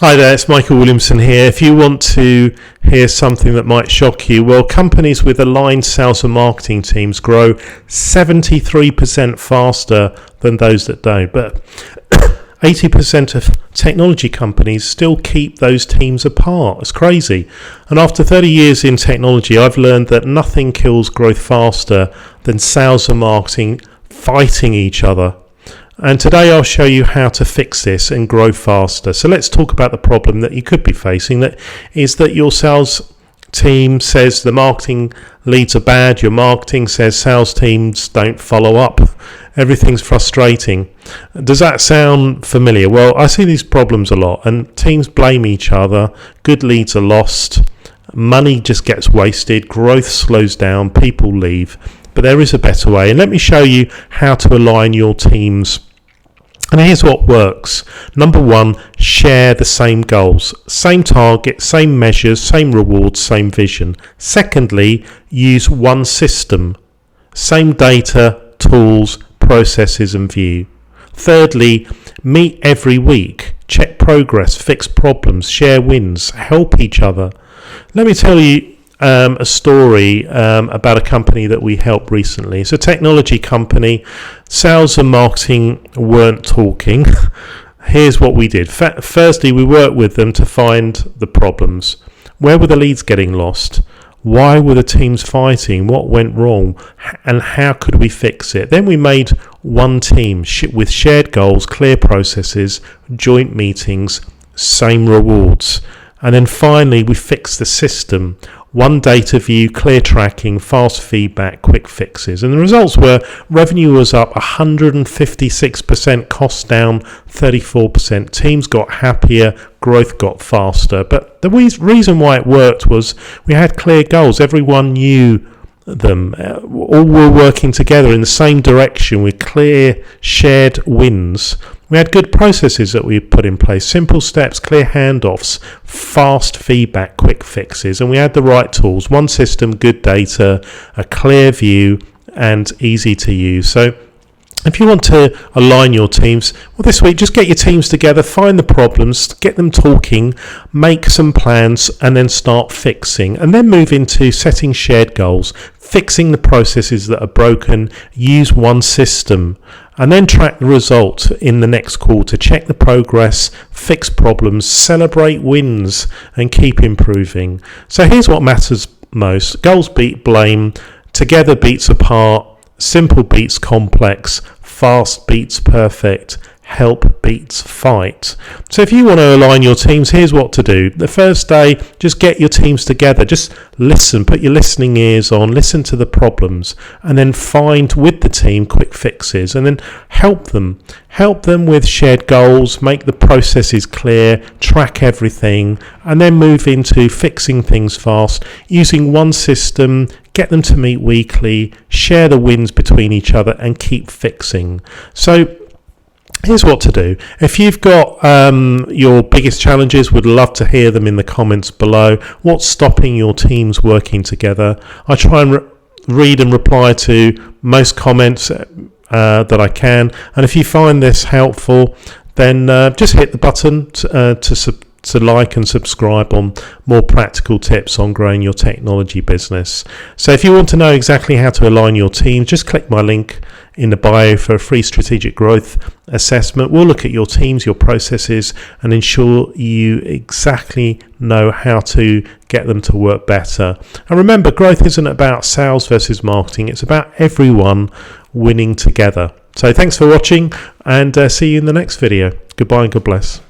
Hi there, it's Michael Williamson here. If you want to hear something that might shock you, well, companies with aligned sales and marketing teams grow 73% faster than those that don't. But 80% of technology companies still keep those teams apart. It's crazy. And after 30 years in technology, I've learned that nothing kills growth faster than sales and marketing fighting each other. And today I'll show you how to fix this and grow faster. So let's talk about the problem that you could be facing. That is that your sales team says the marketing leads are bad. Your marketing says sales teams don't follow up. Everything's frustrating. Does that sound familiar? Well, I see these problems a lot, and teams blame each other. Good leads are lost. Money just gets wasted. Growth slows down. People leave. But there is a better way. And let me show you how to align your teams. And here's what works. Number one, share the same goals, same target, same measures, same rewards, same vision. Secondly, use one system, same data, tools, processes and view. Thirdly, meet every week, check progress, fix problems, share wins, help each other. Let me tell you a story about a company that we helped recently. It's a technology company. Sales and marketing weren't talking. Here's what we did. Firstly, we worked with them to find the problems. Where were the leads getting lost? Why were the teams fighting? What went wrong? And how could we fix it? Then we made one team with shared goals, clear processes, joint meetings, same rewards. And then finally, we fixed the system. One data view, clear tracking, fast feedback, quick fixes. And the results were revenue was up 156%, cost down 34%. Teams got happier, growth got faster. But the reason why it worked was we had clear goals. Everyone knew them. All were working together in the same direction with clear shared wins. We had good processes that we put in place, simple steps, clear handoffs, fast feedback, quick fixes, and we had the right tools, one system, good data, a clear view, and easy to use. So if you want to align your teams, well, this week, just get your teams together, find the problems, get them talking, make some plans, and then start fixing. And then move into setting shared goals, fixing the processes that are broken, use one system, and then track the result in the next quarter. Check the progress, fix problems, celebrate wins, and keep improving. So here's what matters most. Goals beat blame, together beats apart, simple beats complex, fast beats perfect, help beats fight. So if you want to align your teams, here's what to do. The first day, just get your teams together. Just listen, put your listening ears on, listen to the problems, and then find with the team quick fixes, and then help them with shared goals, make the processes clear, track everything, and then move into fixing things fast, using one system, get them to meet weekly, share the wins between each other, and keep fixing. So here's what to do. If you've got your biggest challenges, would love to hear them in the comments below. What's stopping your teams working together? I try and read and reply to most comments that I can. And if you find this helpful, then just hit the button to like and subscribe on more practical tips on growing your technology business. So if you want to know exactly how to align your team, just click my link in the bio for a free strategic growth assessment. We'll look at your teams, your processes, and ensure you exactly know how to get them to work better. And remember, growth isn't about sales versus marketing. It's about everyone winning together. So thanks for watching, and see you in the next video. Goodbye and God bless.